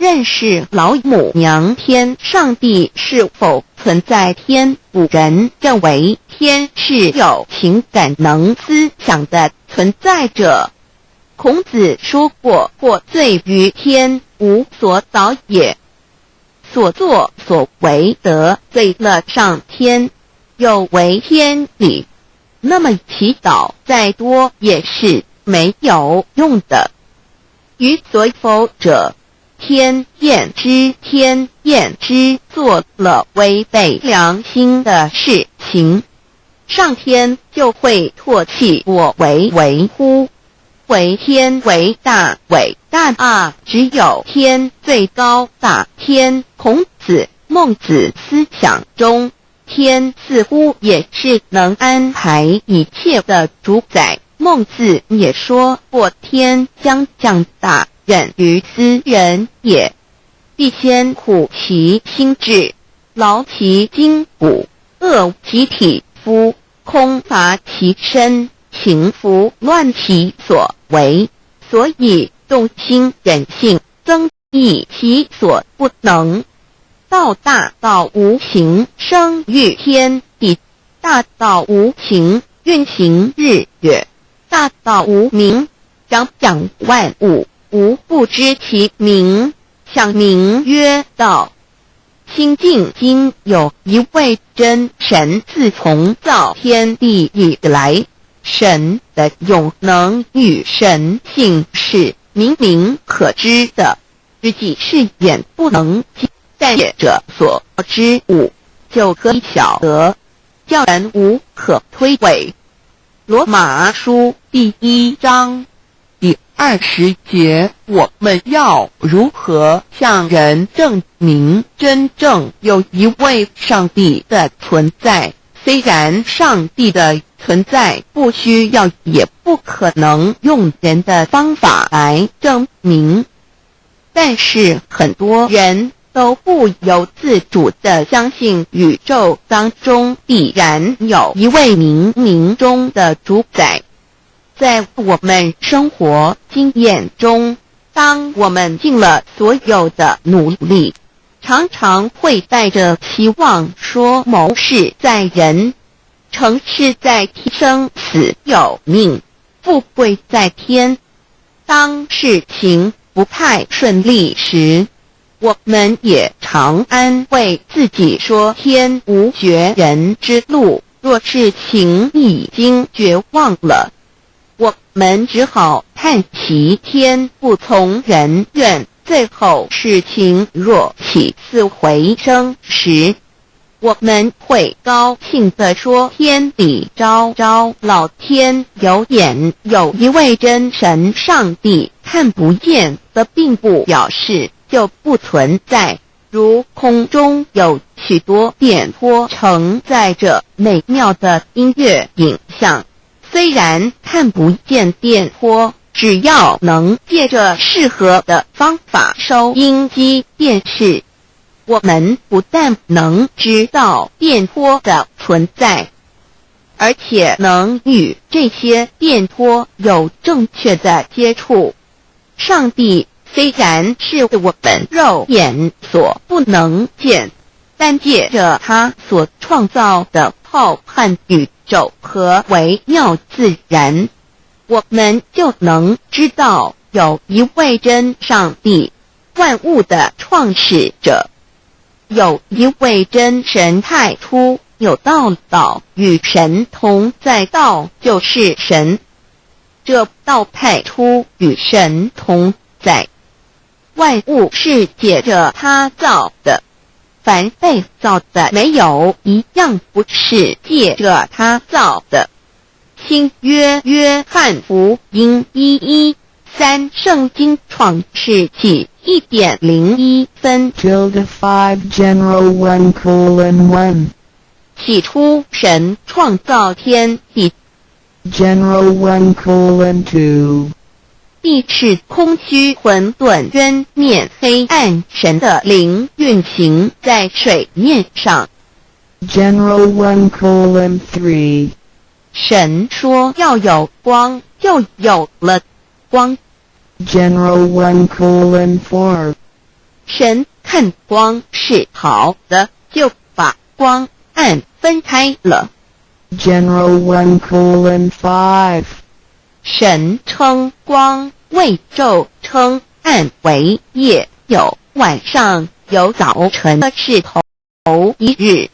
认识老母娘天上帝是否存在天，古人认为天是有情感能思想的存在者。孔子说过，或罪于天，无所导也。所作所为得罪了上天，有违天理，那么祈祷再多也是没有用的。于所否者，天厌之，做了违背良心的事情，上天就会唾弃我为乎？为天为大啊！只有天最高大天。孔子、孟子思想中，天似乎也是能安排一切的主宰。孟子也说过，天将降大任于斯人也，必先苦其心志，劳其筋骨，饿其体肤，空乏其身，情拂乱其所为，所以动心忍性，增益其所不能。道大道无形，生育天地；大道无情，运行日月；大道无名，长养万物，无不知其名，想名曰道。清净经有一位真神，自从造天地以来，神的永能与神性是明明可知的，知己是眼不能见，但业者所知物，就可以晓得，叫人无可推诿。罗马书第1章第20节，我们要如何向人证明真正有一位上帝的存在？虽然上帝的存在不需要也不可能用人的方法来证明，但是很多人都不由自主地相信宇宙当中必然有一位冥冥中的主宰。在我们生活经验中，当我们尽了所有的努力，常常会带着期望说谋事在人，成事在天，生死有命，富贵在天。当事情不太顺利时，我们也常安慰自己说天无绝人之路，若事情已经绝望了，我们只好叹息天不从人愿。最后事情若起死回生时，我们会高兴地说天理昭昭，老天有眼，有一位真神上帝，看不见的并不表示就不存在。如空中有许多电波承载着美妙的音乐影像，虽然看不见电波，只要能借着适合的方法收音机电视，我们不但能知道电波的存在，而且能与这些电波有正确的接触。上帝虽然是我们肉眼所不能见，但借着他所创造的浩瀚宇宙和微妙自然，我们就能知道有一位真上帝，万物的创始者，有一位真神太初有道与神同在，道就是神，这道太初与神同在。万物是借着他造的，凡被造的没有一样不是借着他造的。新约约翰福音1:13，圣经创世纪1.01分 5 general 1:1 起初神创造天地 general 1:2 地是空虚混沌渊面黑暗，神的灵运行在水面上 general 1:3 神说要有光，就有了光 general 1:4神看光是好的，就把光暗分开了。General 1:5. 神称光为昼，称暗为夜，有晚上，有早晨，是头一日。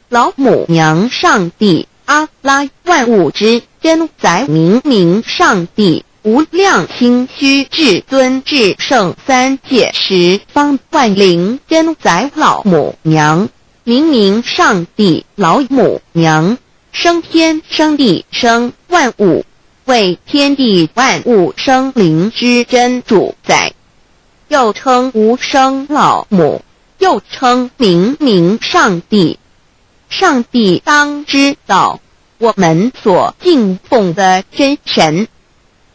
老母娘上帝，阿拉，万物之真宰，明明上帝，无量清虚至尊至圣三界十方万灵真宰，老母娘，明明上帝，老母娘，生天生地生万物，为天地万物生灵之真主宰，又称无生老母，又称明明上帝。上帝当知道，我们所敬奉的真神，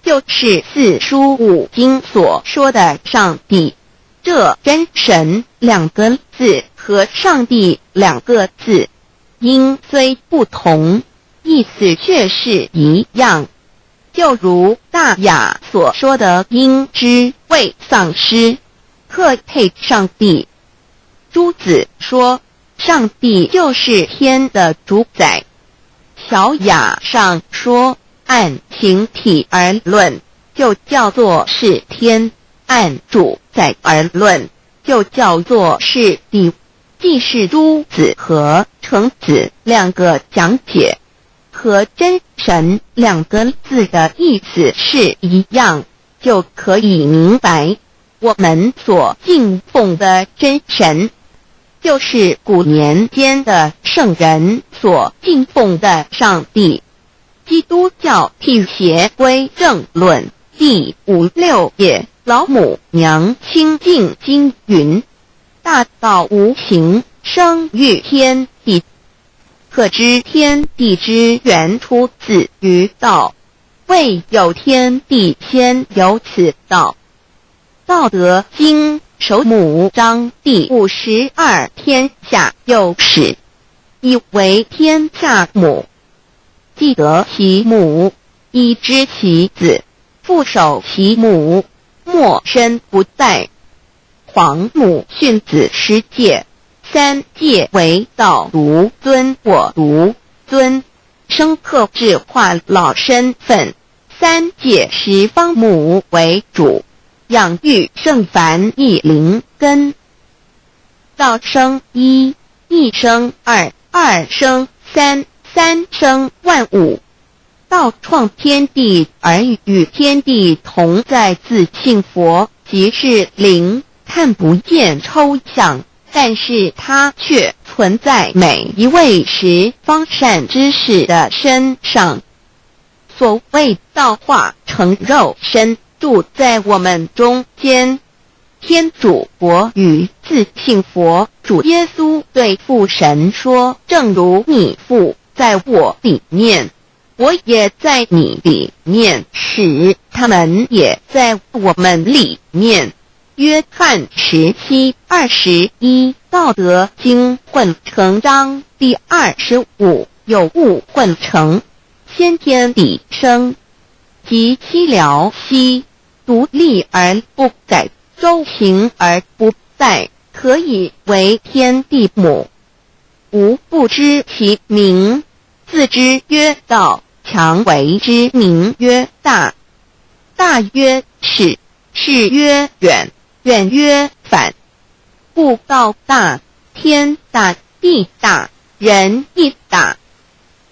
就是四书五经所说的上帝。这真神两个字和上帝两个字，音虽不同，意思却是一样。就如大雅所说的音之谓丧失，克配上帝。朱子说，上帝就是天的主宰。小雅上说，按形体而论，就叫做是天；按主宰而论，就叫做是地。既是朱子和程子两个讲解，和真神两个字的意思是一样，就可以明白，我们所敬奉的真神，就是古年间的圣人所敬奉的上帝。基督教辟邪归正论第56页，老母娘清净经云：大道无形，生育天地，可知天地之源出自于道，未有天地，先有此道。道德经首母章第52，天下有始，以为天下母。既得其母，以知其子，父守其母，莫身不殆。皇母训子十戒，三戒为道，独尊我独尊，生克制化老身份。三戒十方母为主，养育圣凡一灵根。道生一，一生二，二生三，三生万物。道创天地而与天地同在，自性佛，即是灵，看不见抽象，但是它却存在每一位十方善知识的身上。所谓道化成肉身，住在我们中间。天主国与自性佛主耶稣对父神说，正如你父在我里面，我也在你里面，使他们也在我们里面。约翰17:21，道德经混成章第25，有物混成，先天地生，即七辽息，独立而不改，周行而不殆，可以为天地母。吾不知其名，自之曰道，强为之名曰大。大曰始，始曰远，远曰反。故道大，天大，地大，人亦大。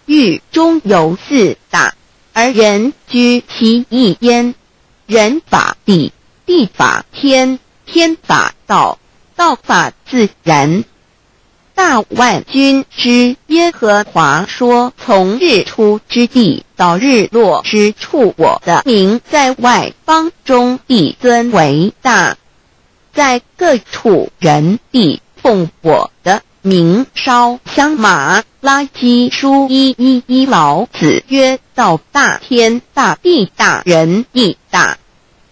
狱中有四大，而人居其一焉。人法地，地法天，天法道，道法自然。大万军之耶和华说，从日出之地到日落之处，我的名在外邦中必尊为大。在各处人必奉我的名烧香。马拉基书1:1，老子曰：道大，天大，地大，人亦大。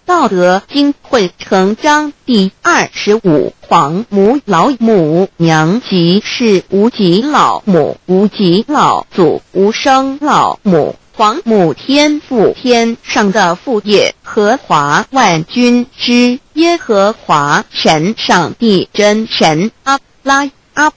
道德经混成章第25，皇母老母娘，即是无极老母，无极老祖，无生老母。皇母天父，天上的父耶和华万军之耶和华神，上帝真神，阿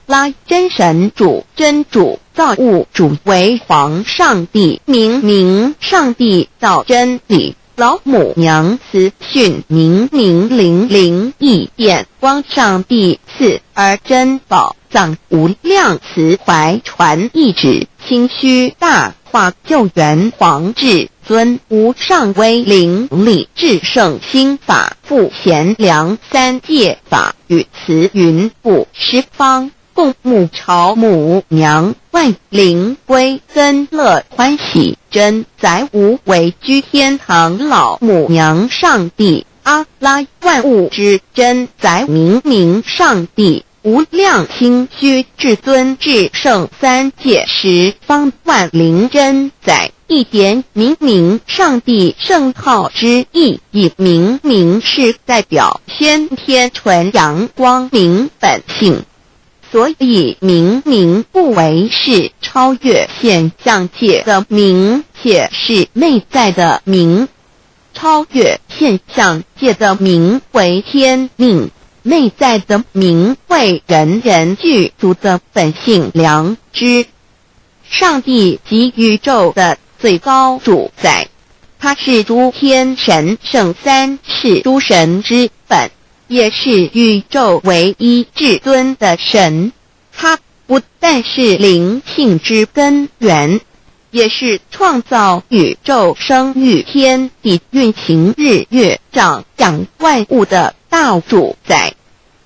拉真神主，真主造物主，为皇上帝，明上帝造真理，老母娘慈训，明灵异变光，上帝赐而真宝藏，无量慈怀传意旨，清虚大化救援皇至尊，无上威灵力至圣心法，复贤良三界法，与慈云布十方，共沐朝母娘，万灵归增乐欢喜，真载无为居天堂，老母娘上帝，阿拉万物之真载，明上帝，无量清虚至尊至圣三界十方，万灵真载，一点明上帝圣号之意，以明是代表先天纯阳光明本性，所以明不为是超越现象界的明，且是内在的明。超越现象界的明为天命，内在的明为人具足的本性良知。上帝即宇宙的最高主宰，他是诸天神圣三世诸神之本，也是宇宙唯一至尊的神。他不但是灵性之根源，也是创造宇宙生育天地运行日月长养万物的大主宰。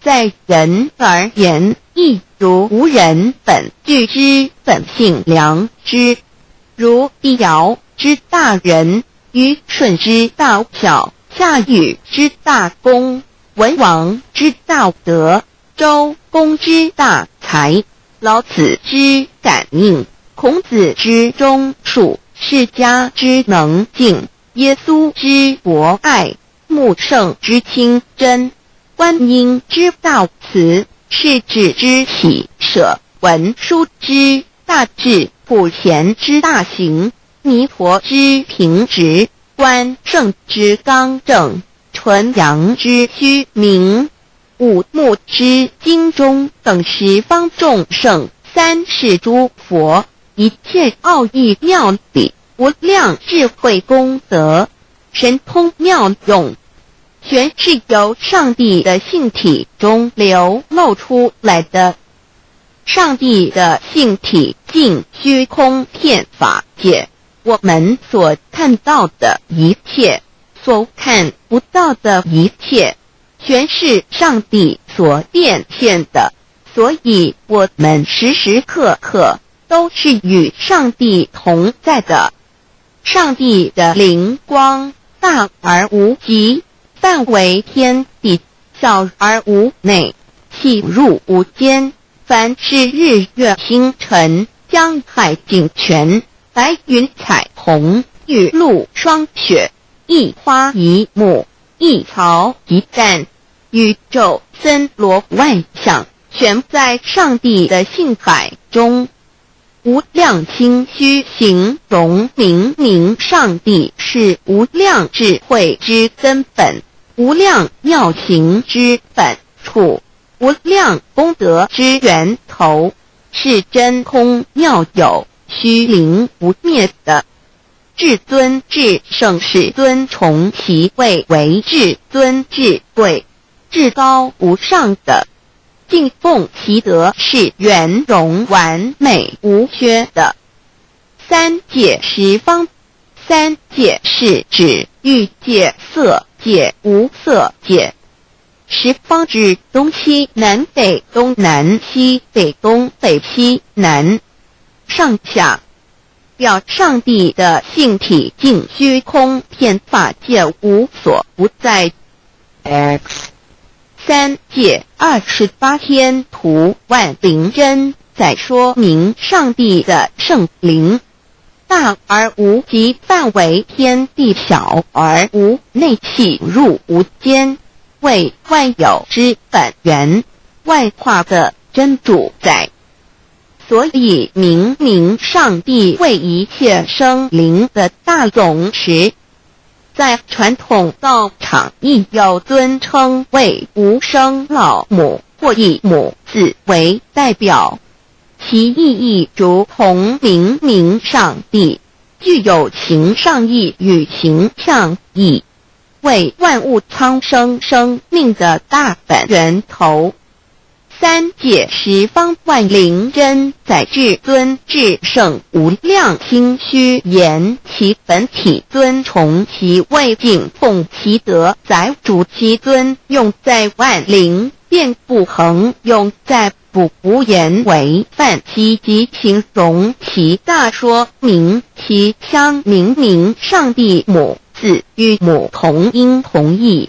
在人而言，亦如无人本具之本性良知，如地尧之大仁，虞舜之大巧，夏禹之大功，文王之大德，周公之大才，老子之感应，孔子之忠恕，释迦之能静，耶稣之博爱，穆圣之清真，观音之大慈，世子之喜舍，文殊之大智，普贤之大行，弥陀之平直，关圣之刚正，纯阳之虚明，五目之精中，等十方众圣，三世诸佛，一切奥义妙理，无量智慧功德，神通妙用，全是由上帝的性体中流露出来的。上帝的性体尽虚空遍法界，我们所看到的一切，所看不到的一切，全是上帝所变现的，所以我们时时刻刻都是与上帝同在的。上帝的灵光大而无极，范围天地，小而无内，细入无间。凡是日月星辰，江海井泉，白云彩虹，雨露霜雪，一花一木，一草一蛋，宇宙森罗万象，全在上帝的性海中。无量清虚形容明上帝是无量智慧之根本，无量妙行之本处，无量功德之源头，是真空妙有，虚灵不灭的。至尊至圣世尊崇其位为至尊至贵，至高无上的，敬奉其德是圆融完美无缺的。三界十方，三界是指欲界、色界、无色界。十方指东西南北东南西北东北西南上下，表上帝的性体尽虚空遍法界无所不在。 X 三界28天图万灵真，在说明上帝的圣灵大而无极，范围天地，小而无内，细入无间，为万有之本源，万化的真主宰。所以明明上帝为一切生灵的大总持，在传统道场亦有尊称为无生老母或以母字为代表，其意义如同明明上帝具有形上义与形象义，为万物苍生生命的大本源头。三界十方万灵真在至尊至圣无量心虚言其本体尊崇其位敬奉其德载主其尊用在万灵便不恒用在不无言为范其及形容其大说明其相明明上帝母字与母同音同义，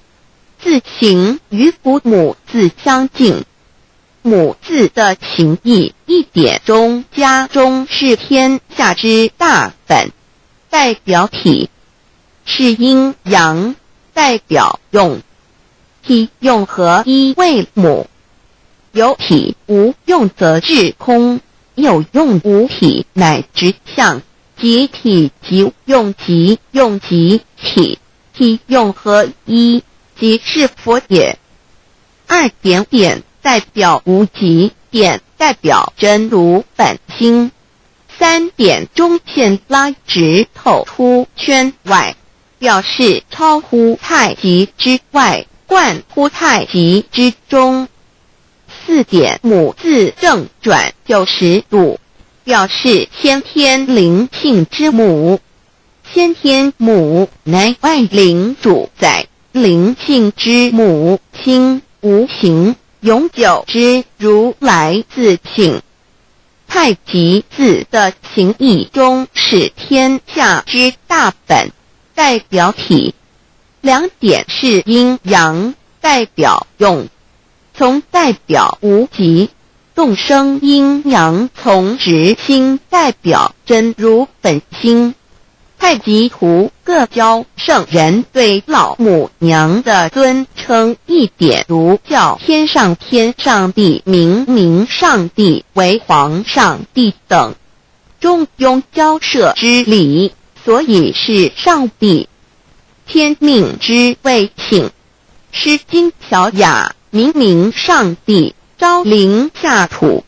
字形与父母字相近。母字的情义一点中家中是天下之大本，代表体是阴阳，代表用。体用合一为母，有体无用则至空，有用无体乃直相，即体即用即用即体，体用合一即是佛也。二点点代表无极，点代表真如本心，三点中线拉直透出圈外，表示超乎太极之外，贯乎太极之中。四点母字正转90度，表示先天灵性之母。先天母乃外灵主宰，灵性之母亲无形永久之如来自性。太极字的形义中是天下之大本，代表体。两点是阴阳，代表用。从代表无极，动生阴阳从直心代表真如本心。太极图各教圣人对老母娘的尊称一点如叫天上天上帝明明上帝为皇上帝等，中庸交涉之理，所以是上帝。天命之谓请，诗经小雅明明上帝昭灵下土，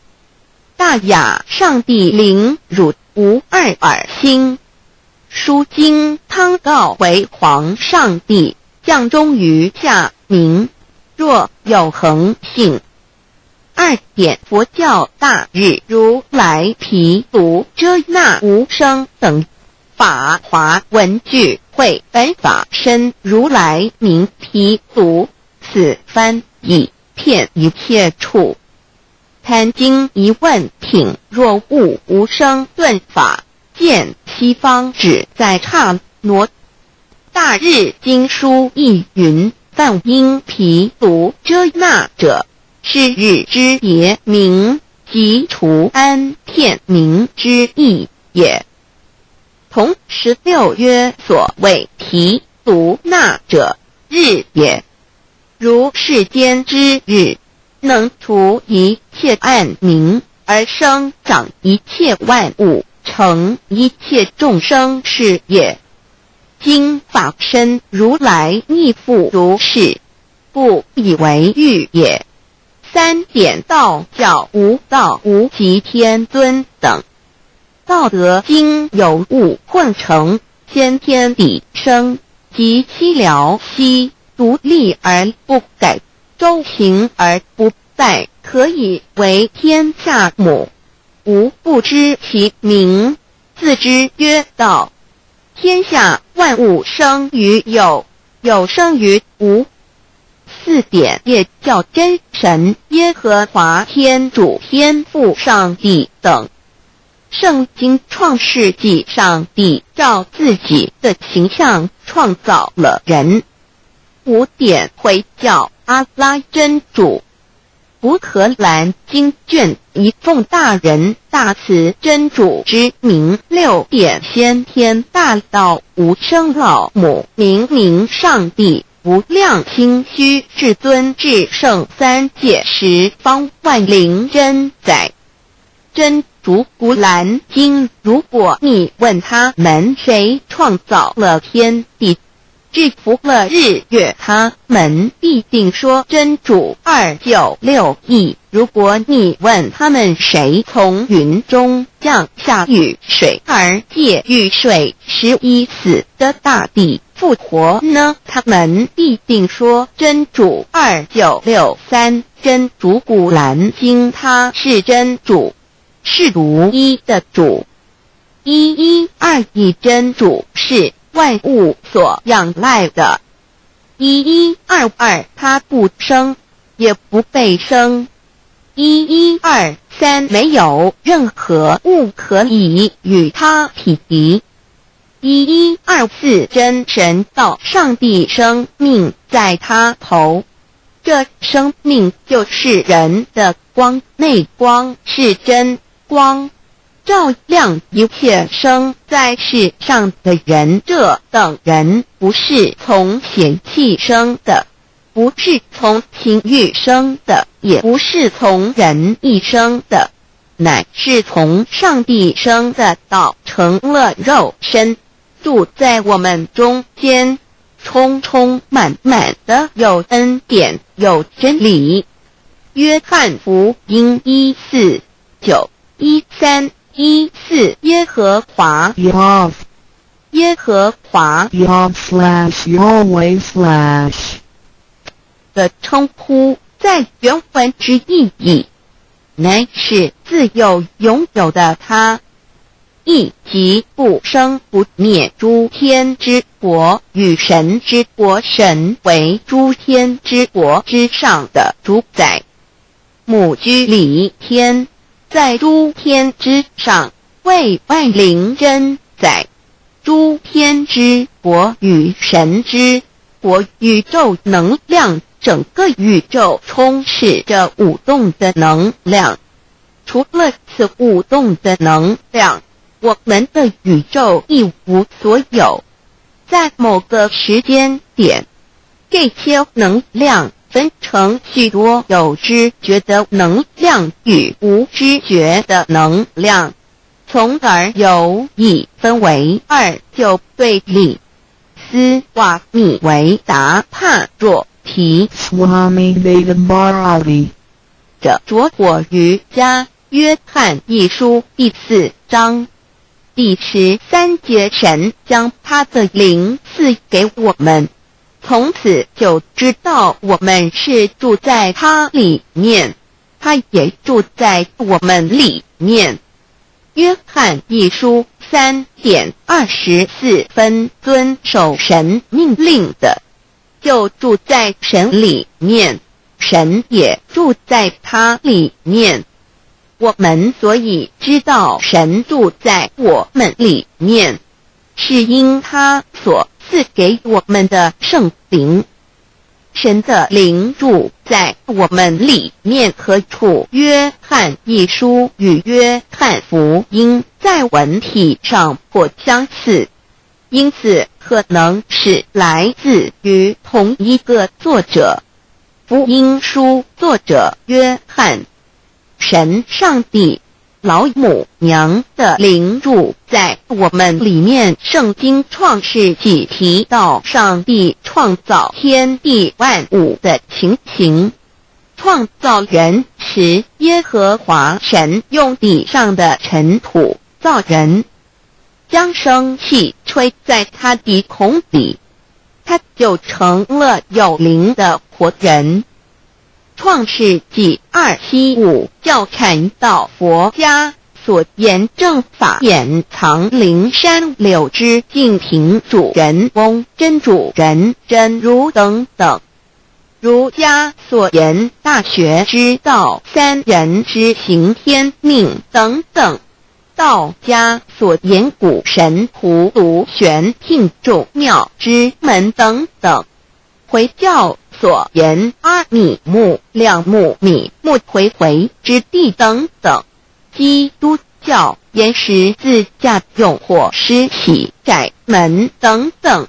大雅上帝灵汝无二耳心。书经汤告为皇上帝降中于下民，若有恒性。二点佛教大日如来毗卢遮那无生等法华文具会本法身如来名毗卢，此翻译骗一切处。坛经一问品若悟无生顿法，见西方只在刹那。大日经书亦云，梵音毗卢遮那者，是日之别名，即除安片名之意也。同16曰所谓毗卢那者，日也。如世间之日，能除一切暗明，而生长一切万物，成一切众生是也。今法身如来亦复如是，不以为喻也。三点道教无道无极天尊等，道德经有物混成，先天地生，即悉了悉，独立而不改，周行而不殆，可以为天下母。吾不知其名，自之曰道。天下万物生于有，有生于无。四点也叫真神耶和华天主天父上帝等。圣经创世纪，上帝照自己的形象创造了人。五点会叫阿拉真主。乌克兰经卷一奉大人大慈真主之名，六点先天大道无生老母明明上帝无量心虚至尊至圣三界十方万灵真在。真竹古兰经，如果你问他们谁创造了天地，制服了日月，他们必定说真主296亿。如果你问他们谁从云中降下雨水而借雨水使已死的大地复活呢？他们必定说真主2963。真主古兰经，他是真主，是独一的主，112真主是万物所仰赖的，1122他不生也不被生，1123没有任何物可以与他匹敌，1124真神道上帝生命在他头，这生命就是人的光，内光是真光，照亮一切生在世上的人。这等人不是从血气生的，不是从情欲生的，也不是从人意生的，乃是从上帝生的道成了肉身，住在我们中间，充充满满的有恩典有真理。约翰福音1491314耶和华 Yav 耶和华 Yav/Yahweh/ 的称呼，在原文之意义乃是自有拥有的他，亦即不生不灭诸天之国与神之国，神为诸天之国之上的主宰，母居里天，在诸天之上为万灵真宰。诸天之国与神之国，宇宙能量，整个宇宙充斥着舞动的能量，除了此舞动的能量，我们的宇宙一无所有。在某个时间点，这些能量分成许多有知觉的能量与无知觉的能量，从而有以分为二，就对立。斯瓦米维达帕若提 Swami Vedabharati 着着火瑜伽约翰一书第4章第13节，神将他的灵赐给我们，从此就知道我们是住在他里面，他也住在我们里面。约翰一书3:24遵守神命令的，就住在神里面，神也住在他里面。我们所以知道神住在我们里面，是因他所赐给我们的圣灵。神的灵住在我们里面何处？约翰一书与约翰福音在文体上颇相似，因此可能是来自于同一个作者。福音书作者约翰，神上帝老母娘的灵住在我们里面。圣经创世纪提到上帝创造天地万物的情形，创造人时，耶和华神用地上的尘土造人，将生气吹在他鼻孔里，他就成了有灵的活人。创世纪275教阐到佛家所言正法掩藏灵山柳之净瓶主人翁真主人真如等等，儒家所言大学之道三人之行天命等等，道家所言古神荼毒玄牝众妙之门等等，回教所言阿米木两木米木回回之地等等，基督教言十字架用火施洗窄门等等。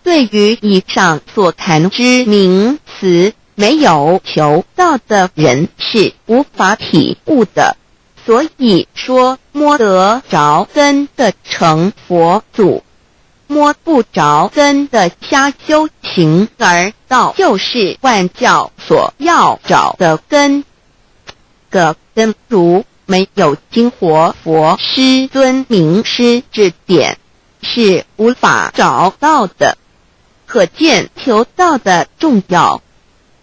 对于以上所谈之名词，没有求道的人是无法体悟的。所以说摸得着根的成佛祖，摸不着根的瞎修行而道，就是万教所要找的根。个根如没有经活佛师尊名师指点，是无法找到的。可见求道的重要。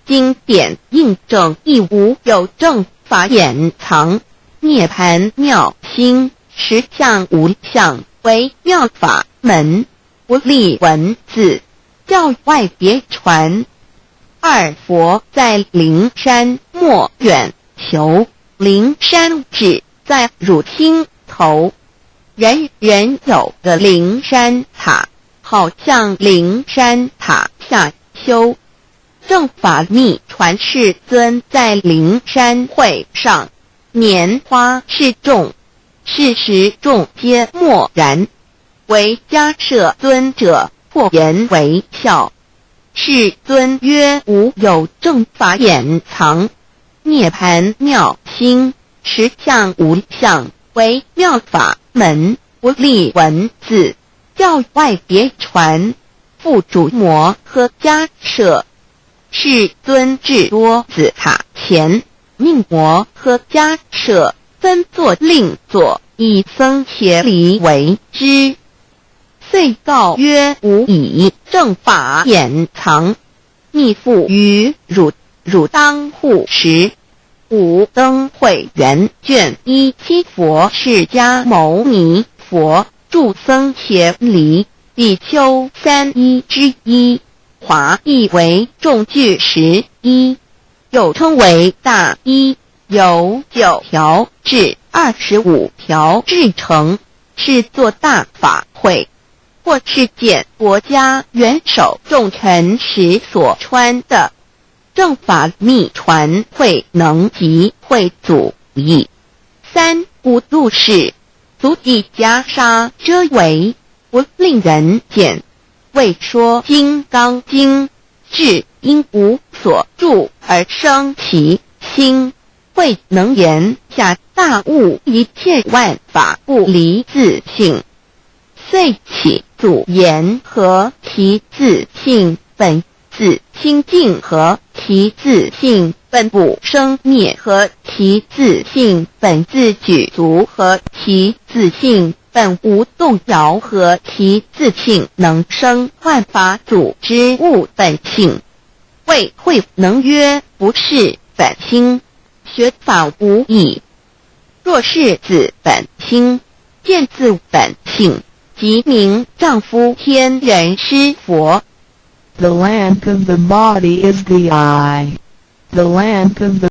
经典印证亦无有正法掩藏，涅盘妙心，实相无相，为妙法门，不立文字，教外别传。二佛在灵山莫远求，灵山只在汝厅头，人人有个灵山塔，好像灵山塔下修。正法密传世尊在灵山会上，拈花示众，是时众皆默然，唯迦摄尊者破颜为笑。世尊曰：无有正法掩藏，涅盘妙心，实相无相，为妙法门，不立文字，教外别传。复主摩诃迦摄。世尊至多子塔前，命摩诃迦摄分作另座，以僧伽梨为之。遂告曰：吾以正法掩藏，密付于汝，汝当护持。五灯会元卷一七佛释迦牟尼佛著僧伽梨比丘3之一。华译为众句11，又称为大一，由9条至25条制成，是作大法会，或是见国家元首重臣时所穿的。正法密传会能及会祖义。三无度世，足以袈裟遮为，不令人见。为说金刚经，至因无所住而生其心，慧能言下大悟一切万法不离自性，遂起祖言和其自性本自清净和其自性本不生灭和其自性本自具足和其自性本无动摇和其自性能生万法组之物本性。谓慧能曰：不是本心，学法无益。若是自本心，见自本性，即名丈夫天人师佛。The lamp of the body is the eye. The lamp of the